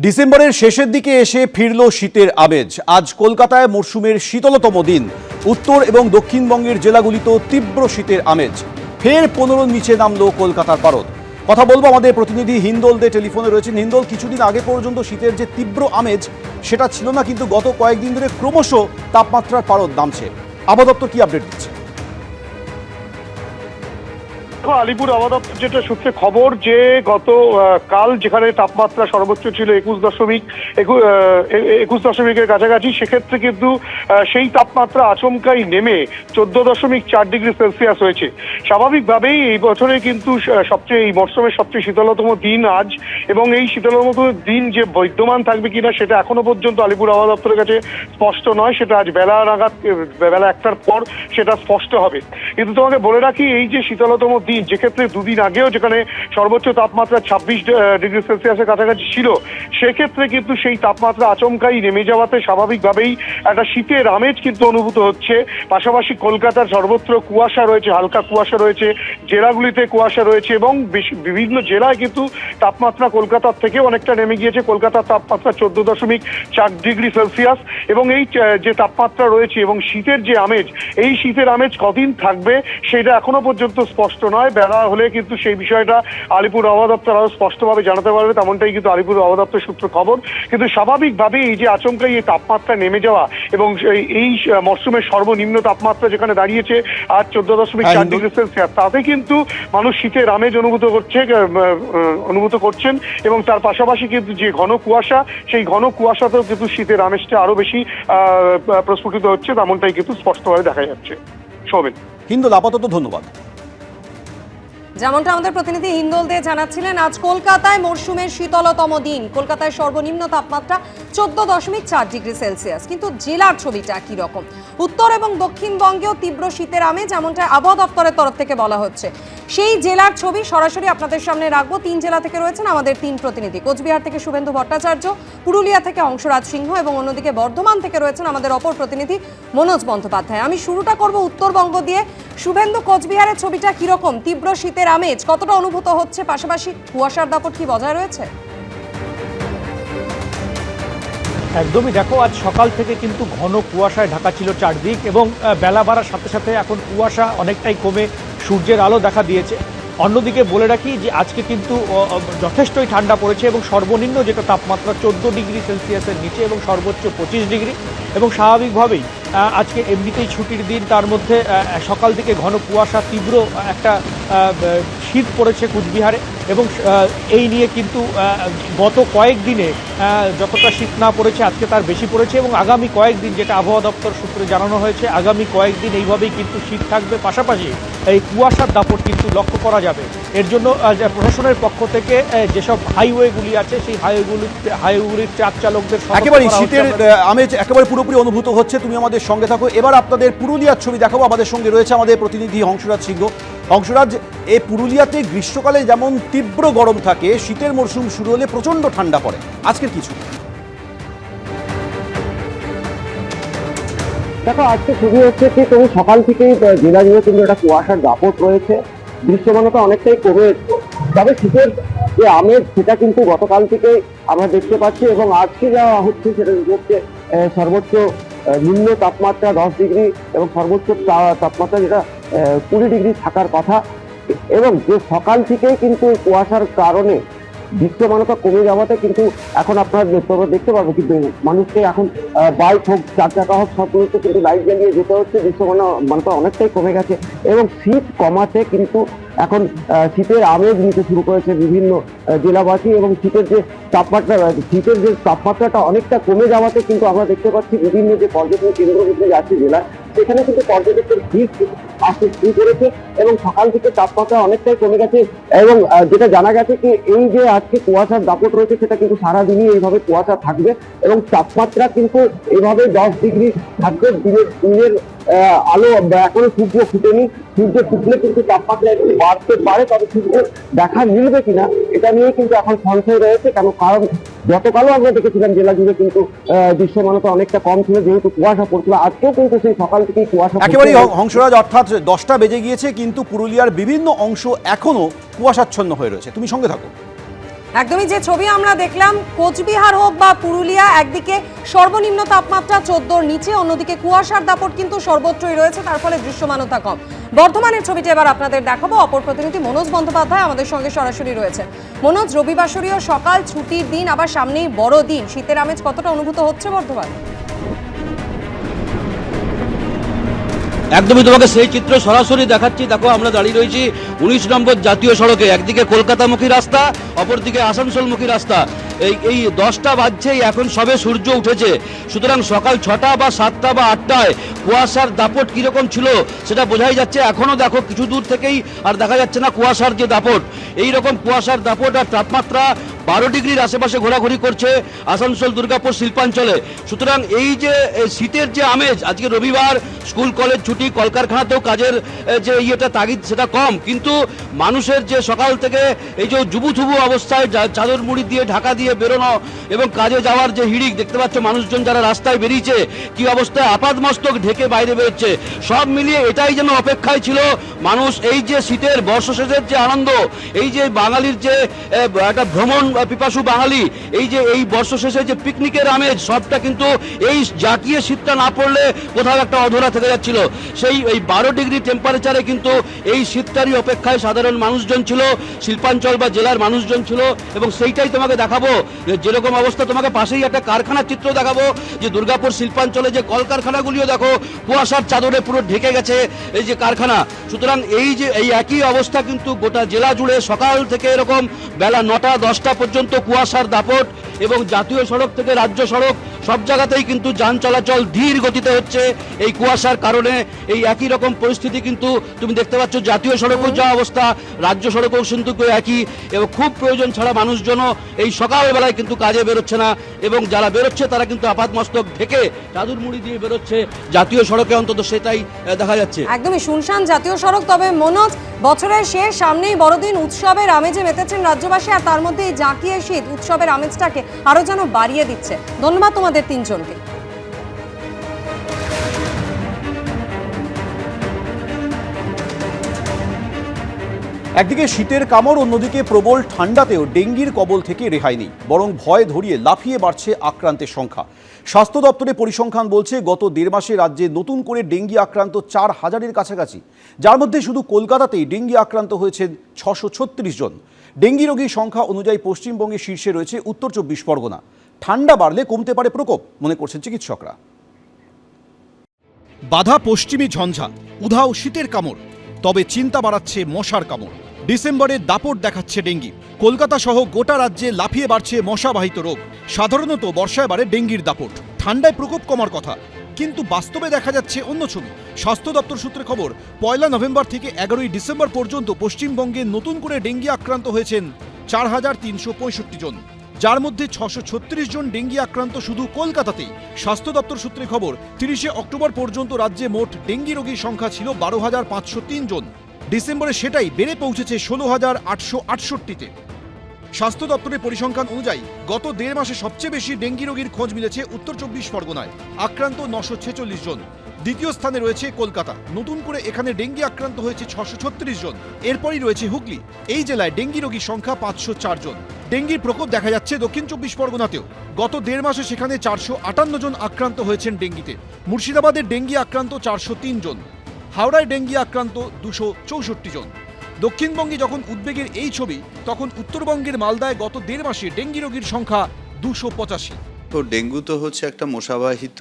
ডিসেম্বরের শেষের দিকে এসে ফিরল শীতের আমেজ। আজ কলকাতায় মরশুমের শীতলতম দিন। উত্তর এবং দক্ষিণবঙ্গের জেলাগুলিতেও তীব্র শীতের আমেজ। ফের 15 নিচে নামলো কলকাতার পারদ। কথা বলবো আমাদের প্রতিনিধি হিন্দল দে টেলিফোনে রয়েছেন। হিন্দল, কিছুদিন আগে পর্যন্ত শীতের যে তীব্র আমেজ সেটা ছিল না, কিন্তু গত কয়েকদিন ধরে ক্রমশ তাপমাত্রার পারদ নামছে। আবহাওয়া দপ্তর কি আপডেট দিচ্ছে? আলিপুর আবহাওয়া দপ্তর যেটা সূত্রে খবর যে গত কাল যেখানে তাপমাত্রা সর্বোচ্চ ছিল 21.1 কাছাকাছি, সেক্ষেত্রে কিন্তু সেই তাপমাত্রা আচমকাই নেমে 14.4 ডিগ্রি সেলসিয়াস হয়েছে। স্বাভাবিকভাবেই এই বছরে কিন্তু এই মরশুমের সবচেয়ে শীতলতম দিন আজ, এবং এই শীতলতম দিন যে বিদ্যমান থাকবে কিনা সেটা এখনো পর্যন্ত আলিপুর আবহাওয়া দপ্তরের কাছে স্পষ্ট নয়। সেটা আজ বেলা 1টার পর সেটা স্পষ্ট হবে। কিন্তু তোমাকে বলে রাখি, এই যে শীতলতম দিন, যেক্ষেত্রে দুদিন আগেও যেখানে সর্বোচ্চ তাপমাত্রা 26 ডিগ্রি সেলসিয়াসের কাছাকাছি ছিল, সেক্ষেত্রে কিন্তু সেই তাপমাত্রা আচমকাই নেমে যাওয়াতে স্বাভাবিকভাবেই একটা শীতের আমেজ কিন্তু অনুভূত হচ্ছে। পাশাপাশি কলকাতার সর্বত্র কুয়াশা রয়েছে, হালকা কুয়াশা রয়েছে, জেলাগুলিতে কুয়াশা রয়েছে, এবং বিভিন্ন জেলায় কিন্তু তাপমাত্রা কলকাতার থেকে অনেকটা নেমে গিয়েছে। কলকাতার তাপমাত্রা 14.4 ডিগ্রি সেলসিয়াস, এবং এই যে তাপমাত্রা রয়েছে এবং শীতের যে আমেজ, এই শীতের আমেজ কদিন থাকবে সেটা এখনো পর্যন্ত স্পষ্ট নয়। বেলা হলে কিন্তু সেই বিষয়টা আলিপুর আবহাওয়া দপ্তর আরো স্পষ্টভাবে জানাতে পারবে, তেমনটাই কিন্তু আলিপুর আবহাওয়া দপ্তর সূত্র খবর। কিন্তু স্বাভাবিকভাবে এই যে আচমকাই এই তাপমাত্রা নেমে যাওয়া এবং এই মরশুমের সর্বনিম্ন তাপমাত্রা যেখানে দাঁড়িয়েছে আজ 14.4 ডিগ্রি সেলসিয়াস, তাতে কিন্তু মানুষ শীতের আমেজ অনুভূত করছেন। এবং তার পাশাপাশি কিন্তু যে ঘন কুয়াশা, সেই ঘন কুয়াশাতেও কিন্তু শীতের আমেজটা আরো বেশি প্রস্ফুটিত হচ্ছে, তেমনটাই কিন্তু স্পষ্টভাবে দেখা যাচ্ছে। শোভন। হিন্দল, আপাতত ধন্যবাদ। যেমনটা আমাদের প্রতিনিধি হিন্দল দে জানাচ্ছিলেন, আজ কলকাতায় মরশুমের শীতলতম দিন। কলকাতায় সর্বনিম্ন তাপমাত্রা 14.4 ডিগ্রি সেলসিয়াস। কিন্তু জেলার ছবিটা কি রকম? উত্তর এবং দক্ষিণবঙ্গেও তীব্র শীতের আমেজ, যেমনটা আবহাওয়া দপ্তরের তরফ থেকে বলা হচ্ছে। সেই জেলার ছবি সরাসরি আপনাদের সামনে রাখবো। 3 জেলা থেকে রয়েছেন আমাদের 3 প্রতিনিধি। কোচবিহার থেকে শুভেন্দু ভট্টাচার্য, পুরুলিয়া থেকে অংশরাজ সিংহ, এবং অন্যদিকে বর্ধমান থেকে রয়েছেন আমাদের অপর প্রতিনিধি মনোজ বন্দ্যোপাধ্যায়। আমি শুরুটা করব উত্তরবঙ্গ দিয়ে। শুভেন্দু, কোচবিহারের ছবিটা কিরকম? তীব্র শীতের আমেজ কতটা অনুভূত হচ্ছে? পাশাপাশি কুয়াশার দাপট কি বজায় রয়েছে? একদমই, দেখো, আজ সকাল থেকে কিন্তু ঘন কুয়াশায় ঢাকা ছিল চারদিক, এবং বেলা বাড়ার সাথে সাথে এখন কুয়াশা অনেকটাই কমে সূর্যের আলো দেখা দিয়েছে। অন্যদিকে বলে রাখি যে আজকে কিন্তু যথেষ্টই ঠান্ডা পড়েছে, এবং সর্বনিম্ন যেটা তাপমাত্রা 14 ডিগ্রি সেলসিয়াসের নিচে এবং সর্বোচ্চ 25 ডিগ্রি। এবং স্বাভাবিকভাবেই আজকে এমনিতেই ছুটির দিন, তার মধ্যে সকাল থেকে ঘন কুয়াশা, তীব্র একটা শীত পড়েছে কুচবিহারে। এবং এই নিয়ে কিন্তু গত কয়েকদিনে যতটা শীত না পড়েছে, আজকে তার বেশি পড়েছে। এবং আগামী কয়েকদিন, যেটা আবহাওয়া দপ্তর সূত্রে জানানো হয়েছে, আগামী কয়েকদিন এইভাবেই কিন্তু শীত থাকবে। পাশাপাশি এই কুয়াশার দাপট কিন্তু লক্ষ্য করা যাবে। এর জন্য প্রশাসনের পক্ষ থেকে যেসব হাইওয়েগুলি আছে, সেই হাইওয়েগুলির ট্রাক চালকদের একেবারে শীতের আমেজ একেবারে পুরোপুরি অনুভূত হচ্ছে। তুমি আমাদের সঙ্গে থাকো। এবার আপনাদের পুরুলিয়ার ছবি দেখাবো। আমাদের সঙ্গে রয়েছে আমাদের প্রতিনিধি হংসরাজ সিংহ। হংসরাজ, এই পুরুলিয়াতে গ্রীষ্মকালে যেমন তীব্র গরম থাকে, শীতের মরশুম শুরু হলে প্রচন্ড ঠান্ডা পড়ে। আজকের কিছু দেখো, আজকে শুরু হচ্ছে কি, তুমি সকাল থেকেই জেলা জুড়ে কিন্তু একটা কুয়াশার দাপট রয়েছে। দৃশ্যমানতা অনেকটাই কমে, তবে শীতের যে আমেজ সেটা কিন্তু গতকাল থেকে আমরা দেখতে পাচ্ছি। এবং আজকে যা হচ্ছে সেটা হচ্ছে সর্বোচ্চ নিম্ন তাপমাত্রা 10 ডিগ্রি এবং সর্বোচ্চ তাপমাত্রা যেটা 20 ডিগ্রি থাকার কথা। এবং যে সকাল থেকেই কিন্তু কুয়াশার কারণে দৃশ্যমানতা কমে যাওয়াতে কিন্তু এখন আপনারা দেখতে পারবো কিন্তু মানুষকে এখন বাইক হোক, 4 চাকা হোক, সবগুলোতে কিন্তু লাইট জ্বালিয়ে যেতে হচ্ছে। দৃশ্যমানতা অনেকটাই কমে গেছে, এবং শীত কমাতে কিন্তু এখন শীতের আমেজ নিতে শুরু করেছে বিভিন্ন জেলাবাসী। এবং শীতের যে তাপমাত্রাটা অনেকটা কমে যাওয়াতে কিন্তু আমরা দেখতে পাচ্ছি বিভিন্ন যে পর্যটন কেন্দ্রগুলি আছে জেলায়, সেখানে কিন্তু পর্যটকের ভিড় আসতে শুরু করেছে, এবং সকাল থেকে তাপমাত্রা অনেকটাই কমে গেছে। এবং যেটা জানা গেছে কি, এই যে আজকে কুয়াশার দাপট রয়েছে সেটা কিন্তু সারাদিনই এইভাবে কুয়াশা থাকবে, এবং তাপমাত্রা কিন্তু এইভাবে 10 ডিগ্রি থাকবে। দিনের আলো এখনো সূর্য ফুটেনি, সূর্য ফুটলে কিন্তু তাপমাত্রা একটু বাড়তে পারে, তবে সূর্য দেখা মিলবে কিনা এটা নিয়ে কিন্তু এখন সংশয় রয়েছে। কারণ গতকালও আমরা দেখেছিলাম জেলা জুড়ে কিন্তু দৃশ্যমানতা অনেকটা কম ছিল, যেহেতু কুয়াশা পড়ছিল। আজকেও কিন্তু সেই সকাল থেকেই কুয়াশা। একেবারে হংসরাজ, অর্থাৎ 10টা বেজে গিয়েছে, কিন্তু পুরুলিয়ার বিভিন্ন অংশ এখনো কুয়াশাচ্ছন্ন হয়ে রয়েছে। তুমি সঙ্গে থাকো। একদমই যে ছবি আমরা দেখলাম, কোচবিহার হোক বা পুরুলিয়া, একদিকে সর্বনিম্ন তাপমাত্রা 14-র নিচে, অন্যদিকে কুয়াশার দাপট কিন্তু সর্বত্রই রয়েছে, তার ফলে দৃশ্যমানতা কম। বর্ধমানের ছবিটা এবার আপনাদের দেখাবো। অপর প্রতিনিধি মনোজ বন্দ্যোপাধ্যায় আমাদের সঙ্গে সরাসরি রয়েছে। মনোজ, রবিবাসরীয় সকাল, ছুটির দিন, আবার সামনেই বড় দিন, শীতের আমেজ কতটা অনুভূত হচ্ছে বর্ধমানে? একদমই তোমাকে সেই চিত্র সরাসরি দেখাচ্ছি। দেখো, আমরা দাঁড়িয়ে রয়েছি 19 নম্বর জাতীয় সড়কে। একদিকে কলকাতামুখী রাস্তা, অপরদিকে আসানসোলমুখী রাস্তা। এই 10টা বাজছেই, এখন সবে সূর্য উঠেছে। সুতরাং সকাল 6টা বা 7টা বা 8টায় কুয়াশার দাপট কীরকম ছিল সেটা বোঝাই যাচ্ছে। এখনও দেখো কিছু দূর থেকেই আর দেখা যাচ্ছে না কুয়াশার যে দাপট। এই রকম কুয়াশার দাপট আর তাপমাত্রা 12 ডিগ্রির আশেপাশে ঘোরাঘুরি করছে আসানসোল, দুর্গাপুর, শিল্পাঞ্চলে। সুতরাং এই যে শীতের যে আমেজ, আজকে রবিবার, স্কুল কলেজ ছুটি, কলকারখানাতেও কাজের যে তাগিদ সেটা কম, কিন্তু মানুষের যে সকাল থেকে এই যে জুবুথুবু অবস্থায় চাদর মুড়ি দিয়ে ঢাকা দিয়ে বেরোনো এবং কাজে যাওয়ার যে হিড়িক দেখতে পাচ্ছ, মানুষজন যারা রাস্তায় বেরিয়েছে কি অবস্থায় আপাদমস্তক ঢেকে বাইরে বেরোচ্ছে, সব মিলিয়ে এটাই যেন অপেক্ষায় ছিল মানুষ। এই যে শীতের বর্ষশেষের যে আনন্দ, এই যে বাঙালির যে একটা ভ্রমণ পিপাসু বাঙালি, এই যে এই বর্ষশেষে যে পিকনিকের আমেজ, সবটা কিন্তু এই জাকিয়ে শীতটা না পড়লে কোথাও একটা অধরা থেকে যাচ্ছিল। সেই 12 ডিগ্রি টেম্পারেচারে কিন্তু এই শীতটারই অপেক্ষায় সাধারণ মানুষজন ছিল, শিল্পাঞ্চল বা জেলার মানুষজন ছিল। এবং সেইটাই তোমাকে দেখাবো, যেরকম অবস্থা, তোমাকে পাশেই একটা কারখানার চিত্র দেখাবো, যে দুর্গাপুর শিল্পাঞ্চলে যে কলকারখানাগুলিও দেখো কুয়াশার চাদরে পুরো ঢেকে গেছে এই যে কারখানা। সুতরাং এই যে এই একই অবস্থা কিন্তু গোটা জেলা জুড়ে সকাল থেকে এরকম বেলা 9টা 10টা পর্যন্ত কুয়াশার দাপট। এবং জাতীয় সড়ক থেকে রাজ্য সড়ক সব জায়গাতেই কিন্তু যান চলাচল ধীর গতিতে হচ্ছে এই কুয়াশার কারণে। এই একই রকম পরিস্থিতি কিন্তু তুমি দেখতে পাচ্ছ, জাতীয় সড়কেও যা অবস্থা, রাজ্য সড়কেও কিন্তু একই। এবং খুব প্রয়োজন ছাড়া মানুষজনও এই সকালবেলায় কিন্তু কাজে বেরোচ্ছে না, এবং যারা বেরোচ্ছে তারা কিন্তু আপাতমস্তক ঢেকে চাদর মুড়ি দিয়ে বেরোচ্ছে জাতীয় সড়কে, অন্তত সেটাই দেখা যাচ্ছে। একদমই শুনশান জাতীয় সড়ক। তবে মনোজ, বছরের শেষ, সামনেই বড়দিন, উৎসবের আমেজে মেতেছেন রাজ্যবাসী, আর তার মধ্যে এই জাঁকিয়ে শীত উৎসবের আমেজটাকে আরো যেন বাড়িয়ে দিচ্ছে। ধন্যবাদ তোমাদের তিনজনকে। একদিকে শীতের কামড়, অন্যদিকে প্রবল ঠান্ডাতেও ডেঙ্গির কবল থেকে রেহাই নেই, বরং ভয় ধরিয়ে লাফিয়ে বাড়ছে আক্রান্তের সংখ্যা। স্বাস্থ্য দপ্তরের পরিসংখ্যান বলছে, গত 1.5 মাসে রাজ্যে নতুন করে ডেঙ্গি আক্রান্ত 4000-এর কাছাকাছি, যার মধ্যে শুধু কলকাতাতেই ডেঙ্গি আক্রান্ত হয়েছেন 636 জন। ডেঙ্গি রোগীর সংখ্যা অনুযায়ী পশ্চিমবঙ্গের শীর্ষে রয়েছে উত্তর 24 পরগনা। ঠান্ডা বাড়লে কমতে পারে প্রকোপ, মনে করছেন চিকিৎসকরা। বাধা পশ্চিমী ঝঞ্ঝা, উধাও শীতের কামড়, তবে চিন্তা বাড়াচ্ছে মশার কামড়। ডিসেম্বরে দাপট দেখাচ্ছে ডেঙ্গি। কলকাতা সহ গোটা রাজ্যে লাফিয়ে বাড়ছে মশাবাহিত রোগ। সাধারণত বর্ষায় বাড়ে ডেঙ্গির দাপট, ঠান্ডায় প্রকোপ কমার কথা, কিন্তু বাস্তবে দেখা যাচ্ছে অন্য ছবি। স্বাস্থ্য দপ্তর সূত্রে খবর, 1 নভেম্বর থেকে 11 ডিসেম্বর পর্যন্ত পশ্চিমবঙ্গে নতুন করে ডেঙ্গি আক্রান্ত হয়েছেন 4365 জন, যার মধ্যে 636 জন ডেঙ্গি আক্রান্ত শুধু কলকাতাতেই। স্বাস্থ্য দপ্তর সূত্রে খবর, 30 অক্টোবর পর্যন্ত রাজ্যে মোট ডেঙ্গি রোগীর সংখ্যা ছিল 12,503 জন। ডিসেম্বরে সেটাই বেড়ে পৌঁছেছে 16,868-তে। স্বাস্থ্য দপ্তরের পরিসংখ্যান অনুযায়ী গত 1.5 মাসে সবচেয়ে বেশি ডেঙ্গি রোগীর খোঁজ মিলেছে উত্তর 24 পরগনায়, আক্রান্ত 946 জন। দ্বিতীয় স্থানে রয়েছে কলকাতা, নতুন করে এখানে ডেঙ্গি আক্রান্ত হয়েছে 636 জন। এরপরই রয়েছে হুগলি, এই জেলায় ডেঙ্গি রোগীর সংখ্যা 504 জন। ডেঙ্গির প্রকোপ দেখা যাচ্ছে দক্ষিণ 24 পরগনাতেও, গত 1.5 মাসে সেখানে 458 জন আক্রান্ত হয়েছেন ডেঙ্গিতে। মুর্শিদাবাদের ডেঙ্গি আক্রান্ত 403 জন, হাওড়ায় ডেঙ্গি আক্রান্ত 264 জন। দক্ষিণবঙ্গে যখন উদ্বেগের এই ছবি, তখন উত্তরবঙ্গের মালদায় গত 1.5 মাসে ডেঙ্গি রোগীর সংখ্যা 285। তো ডেঙ্গু তো হচ্ছে একটা মশাবাহিত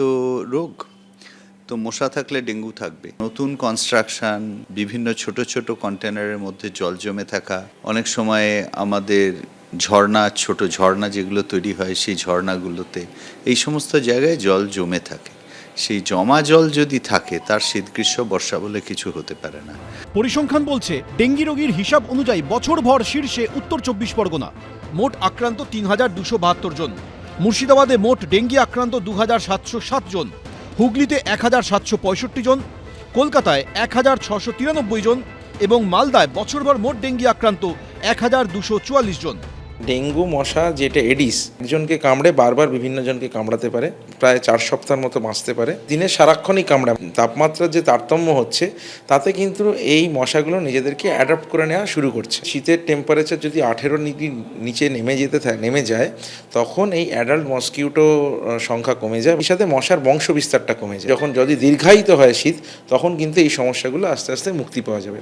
রোগ, তো মশা থাকলে ডেঙ্গু থাকবে। নতুন কনস্ট্রাকশন, বিভিন্ন ছোট ছোট কন্টেনারের মধ্যে জল জমে থাকা, অনেক সময় আমাদের ঝর্ণা, ছোট ঝর্ণা যেগুলো তৈরি হয়, সেই ঝর্ণাগুলোতে এই সমস্ত জায়গায় জল জমে থাকে। সেই জমা জল যদি থাকে, তার শীত গ্রীষ্ম বর্ষা বলে কিছু হতে পারে না। পরিসংখ্যান বলছে, ডেঙ্গি রোগীর হিসাব অনুযায়ী বছরভর শীর্ষে উত্তর 24 পরগনা, মোট আক্রান্ত 3272 জন। মুর্শিদাবাদে মোট ডেঙ্গি আক্রান্ত 2707 জন, হুগলিতে 1765 জন, কলকাতায় 1693 জন এবং মালদায় বছরভর মোট ডেঙ্গি আক্রান্ত 1244 জন। ডেঙ্গু মশা যেটা এডিস একজনকে কামড়ে বারবার বিভিন্ন জনকে কামড়াতে পারে, প্রায় 4 সপ্তাহের মতো বাঁচতে পারে। দিনে সারাক্ষণই কামড়ায়। তাপমাত্রার যে তারতম্য হচ্ছে তাতে কিন্তু এই মশাগুলো নিজেদেরকে অ্যাডাপ্ট করে নেওয়া শুরু করছে। শীতের টেম্পারেচার যদি 18 ডিগ্রি নিচে নেমে যায় তখন এই অ্যাডাল্ট মসকিউটো সংখ্যা কমে যায়, এর সাথে মশার বংশ বিস্তারটা কমে যায়। যদি দীর্ঘায়িত হয় শীত, তখন কিন্তু এই সমস্যাগুলো আস্তে আস্তে মুক্তি পাওয়া যাবে।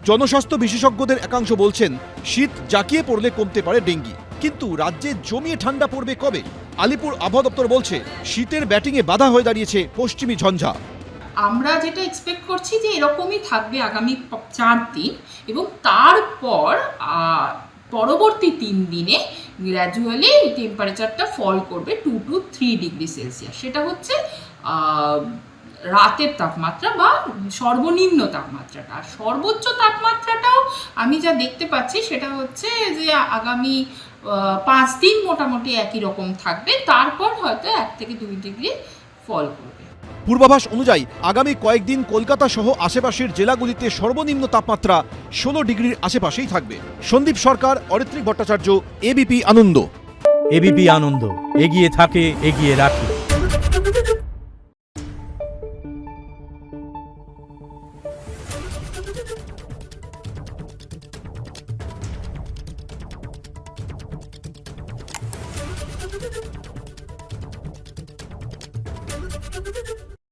জনস্বাস্থ্য বিশেষজ্ঞদের একাংশ বলছেন শীত জাঁকিয়ে পড়লে কমতে পারে ডেঙ্গি, কিন্তু রাজ্যে জমিয়ে ঠান্ডা পড়বে কবে? আলিপুর আবহাওয়া দপ্তর বলছে শীতের ব্যাটিংয়ে বাধা হয়ে দাঁড়িয়েছে পশ্চিমী ঝঞ্ঝা। আমরা যেটা এক্সপেক্ট করছি যে এরকমই থাকবে আগামী 4 দিন, এবং তারপর পরবর্তী 3 দিনে গ্র্যাজুয়ালি টেম্পারেচারটা ফল করবে 2 to 3 ডিগ্রি সেলসিয়াস। সেটা হচ্ছে রাতের তাপমাত্রা বা সর্বনিম্ন তাপমাত্রাটা। আর সর্বোচ্চ তাপমাত্রাটাও আমি যা দেখতে পাচ্ছি সেটা হচ্ছে যে আগামী 5 দিন মোটামুটি একই রকম থাকবে, তারপর হয়তো 1 থেকে 2 ডিগ্রি ফল করবে। পূর্বাভাস অনুযায়ী আগামী কয়েকদিন কলকাতা সহ আশেপাশের জেলাগুলিতে সর্বনিম্ন তাপমাত্রা 16 ডিগ্রির আশেপাশেই থাকবে। সন্দীপ সরকার, অরিত্রিক ভট্টাচার্য, এবিপি আনন্দ। এবিপি আনন্দ, এগিয়ে থাকে, এগিয়ে রাখে।